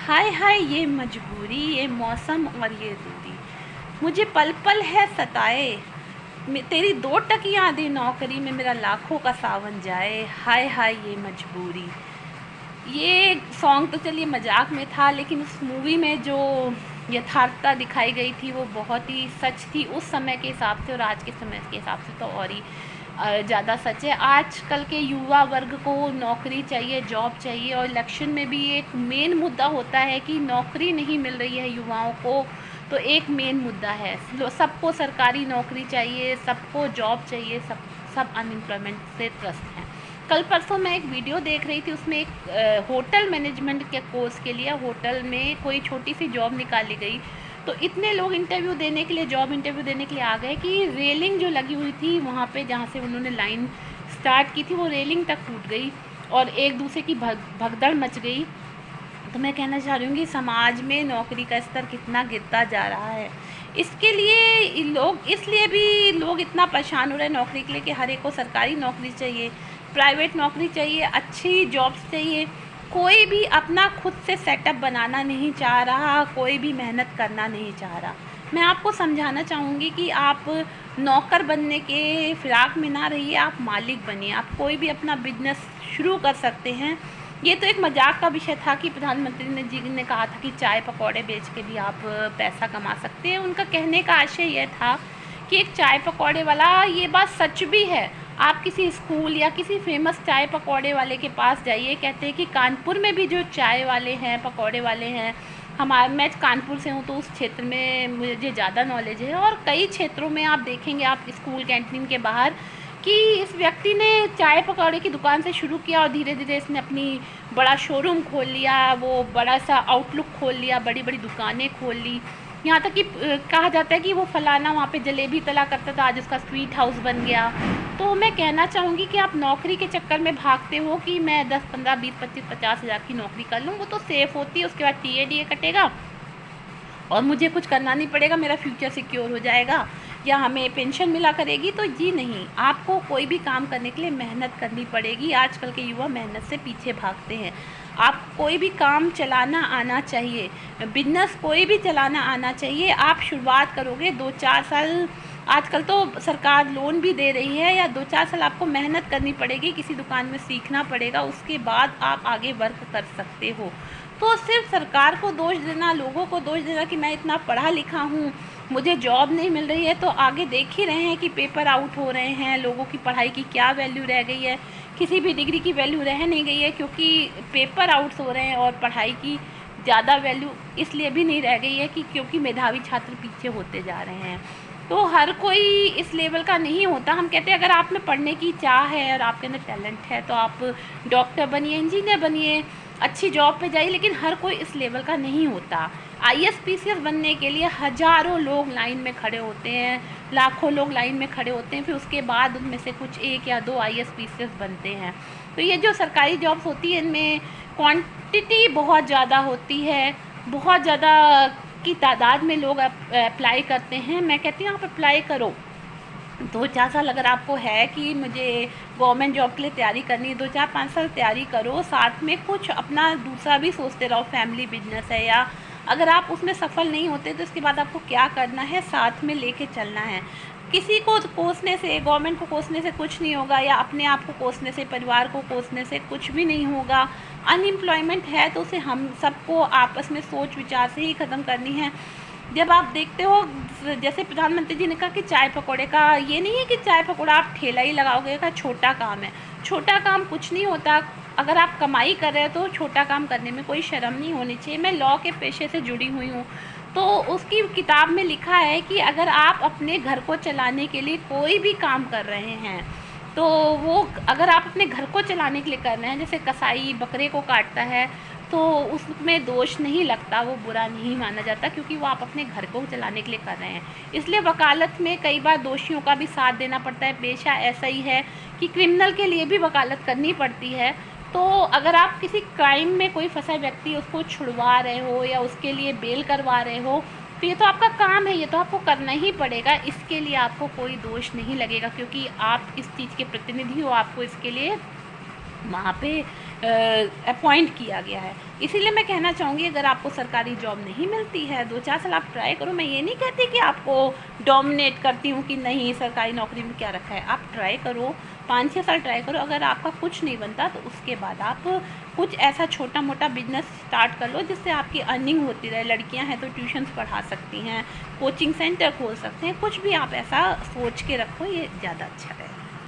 हाय हाय ये मजबूरी, ये मौसम और ये दूरी, मुझे पल पल है सताए। तेरी दो टकियाँ दे नौकरी में मेरा लाखों का सावन जाए। हाय हाय ये मजबूरी। ये सॉन्ग तो चलिए मजाक में था, लेकिन उस मूवी में जो यथार्थता दिखाई गई थी वो बहुत ही सच थी उस समय के हिसाब से, और आज के समय के हिसाब से तो और ही ज़्यादा सच है। आजकल के युवा वर्ग को नौकरी चाहिए, जॉब चाहिए, और इलेक्शन में भी एक मेन मुद्दा होता है कि नौकरी नहीं मिल रही है युवाओं को, तो एक मेन मुद्दा है। सबको सरकारी नौकरी चाहिए, सबको जॉब चाहिए, सब अनएम्प्लॉयमेंट से त्रस्त हैं। कल परसों मैं एक वीडियो देख रही थी, उसमें एक होटल मैनेजमेंट के कोर्स के लिए होटल में कोई छोटी सी जॉब निकाली गई, तो इतने लोग इंटरव्यू देने के लिए, जॉब इंटरव्यू देने के लिए आ गए कि रेलिंग जो लगी हुई थी वहाँ पे, जहाँ से उन्होंने लाइन स्टार्ट की थी, वो रेलिंग तक टूट गई और एक दूसरे की भगदड़ मच गई। तो मैं कहना चाह रही हूँ कि समाज में नौकरी का स्तर कितना गिरता जा रहा है। इसके लिए लोग, इसलिए भी लोग इतना परेशान हो रहे हैं नौकरी के लिए कि हर एक को सरकारी नौकरी चाहिए, प्राइवेट नौकरी चाहिए, अच्छी जॉब्स चाहिए। कोई भी अपना खुद से सेटअप बनाना नहीं चाह रहा, कोई भी मेहनत करना नहीं चाह रहा। मैं आपको समझाना चाहूँगी कि आप नौकर बनने के फिराक में ना रहिए, आप मालिक बनिए। आप कोई भी अपना बिजनेस शुरू कर सकते हैं। ये तो एक मजाक का विषय था कि प्रधानमंत्री जी ने कहा था कि चाय पकौड़े बेच के भी आप पैसा कमा सकते हैं। उनका कहने का आशय यह था कि एक चाय पकौड़े वाला, ये बात सच भी है। आप किसी स्कूल या किसी फेमस चाय पकौड़े वाले के पास जाइए, कहते हैं कि कानपुर में भी जो चाय वाले हैं, पकौड़े वाले हैं, मैं कानपुर से हूँ तो उस क्षेत्र में मुझे ज़्यादा नॉलेज है, और कई क्षेत्रों में आप देखेंगे, आप स्कूल कैंटीन के बाहर, कि इस व्यक्ति ने चाय पकौड़े की दुकान से शुरू किया और धीरे धीरे इसने अपनी बड़ा शोरूम खोल लिया, वो बड़ा सा आउटलुक खोल लिया, बड़ी बड़ी दुकानें खोल ली। यहाँ तक कि कहा जाता है कि वो फलाना वहाँ पे जलेबी तला करता था, आज उसका स्वीट हाउस बन गया। तो मैं कहना चाहूँगी कि आप नौकरी के चक्कर में भागते हो कि मैं 10, 15, 20, 25, 50 हज़ार की नौकरी कर लूँ, वो तो सेफ़ होती है, उसके बाद टीए कटेगा और मुझे कुछ करना नहीं पड़ेगा, मेरा फ्यूचर सिक्योर हो जाएगा, या हमें पेंशन मिला करेगी। तो जी नहीं, आपको कोई भी काम करने के लिए मेहनत करनी पड़ेगी। आजकल के युवा मेहनत से पीछे भागते हैं। आप कोई भी काम चलाना आना चाहिए, बिजनेस कोई भी चलाना आना चाहिए। आप शुरुआत करोगे 2-4 साल, आजकल तो सरकार लोन भी दे रही है, या 2-4 साल आपको मेहनत करनी पड़ेगी, किसी दुकान में सीखना पड़ेगा, उसके बाद आप आगे वर्क कर सकते हो। तो सिर्फ सरकार को दोष देना, लोगों को दोष देना कि मैं इतना पढ़ा लिखा हूँ, मुझे जॉब नहीं मिल रही है, तो आगे देख ही रहे हैं कि पेपर आउट हो रहे हैं, लोगों की पढ़ाई की क्या वैल्यू रह गई है, किसी भी डिग्री की वैल्यू रह नहीं गई है, क्योंकि पेपर आउट्स हो रहे हैं। और पढ़ाई की ज़्यादा वैल्यू इसलिए भी नहीं रह गई है कि क्योंकि मेधावी छात्र पीछे होते जा रहे हैं। तो हर कोई इस लेवल का नहीं होता। हम कहते हैं अगर आप में पढ़ने की चाह है और आपके अंदर टैलेंट है तो आप डॉक्टर बनिए, इंजीनियर बनिए, अच्छी जॉब पे जाइए, लेकिन हर कोई इस लेवल का नहीं होता। आईएएस पीसीएस बनने के लिए हज़ारों लोग लाइन में खड़े होते हैं, लाखों लोग लाइन में खड़े होते हैं, फिर उसके बाद उनमें से कुछ 1 या 2 आईएएस पीसीएस बनते हैं। तो ये जो सरकारी जॉब्स होती है, इनमें क्वांटिटी बहुत ज़्यादा होती है, बहुत ज़्यादा की तादाद में लोग अप्लाई करते हैं। मैं कहती हूँ आप अप्लाई करो। 2-4 साल अगर आपको है कि मुझे गवर्नमेंट जॉब के लिए तैयारी करनी है, 2-4-5 साल तैयारी करो, साथ में कुछ अपना दूसरा भी सोचते रहो, फैमिली बिजनेस है, या अगर आप उसमें सफल नहीं होते तो इसके बाद आपको क्या करना है, साथ में लेके चलना है। किसी को कोसने से, गवर्नमेंट को कोसने से कुछ नहीं होगा, या अपने आप को कोसने से, परिवार को कोसने से कुछ भी नहीं होगा। अनएम्प्लॉयमेंट है तो उसे हम सबको आपस में सोच विचार से ही ख़त्म करनी है। जब आप देखते हो, जैसे प्रधानमंत्री जी ने कहा कि चाय पकौड़े का, ये नहीं है कि चाय पकौड़ा आप ठेला ही लगाओगे का छोटा काम है। छोटा काम कुछ नहीं होता। अगर आप कमाई कर रहे हो तो छोटा काम करने में कोई शर्म नहीं होनी चाहिए। मैं लॉ के पेशे से जुड़ी हुई हूँ, तो उसकी किताब में लिखा है कि अगर आप अपने घर को चलाने के लिए कोई भी काम कर रहे हैं, तो वो, अगर आप अपने घर को चलाने के लिए कर रहे हैं, जैसे कसाई बकरे को काटता है, तो उसमें दोष नहीं लगता, वो बुरा नहीं माना जाता, क्योंकि वो आप अपने घर को चलाने के लिए कर रहे हैं। इसलिए वकालत में कई बार दोषियों का भी साथ देना पड़ता है। पेशा ऐसा ही है कि क्रिमिनल के लिए भी वकालत करनी पड़ती है। तो अगर आप किसी क्राइम में कोई फंसा व्यक्ति, उसको छुड़वा रहे हो या उसके लिए बेल करवा रहे हो, तो ये तो आपका काम है, ये तो आपको करना ही पड़ेगा। इसके लिए आपको कोई दोष नहीं लगेगा, क्योंकि आप इस चीज़ के प्रतिनिधि हो, आपको इसके लिए वहाँ पे अपॉइंट किया गया है। इसीलिए मैं कहना चाहूँगी, अगर आपको सरकारी जॉब नहीं मिलती है 2-4 साल आप ट्राई करो। मैं ये नहीं कहती कि आपको डोमिनेट करती हूँ कि नहीं सरकारी नौकरी में क्या रखा है, आप ट्राई करो, 5-6 साल ट्राई करो। अगर आपका कुछ नहीं बनता तो उसके बाद आप कुछ ऐसा छोटा मोटा बिजनेस स्टार्ट कर लो जिससे आपकी अर्निंग होती रहे। लड़कियां हैं तो ट्यूशन्स पढ़ा सकती हैं, कोचिंग सेंटर खोल सकते हैं, कुछ भी आप ऐसा सोच के रखो, ये ज़्यादा अच्छा है।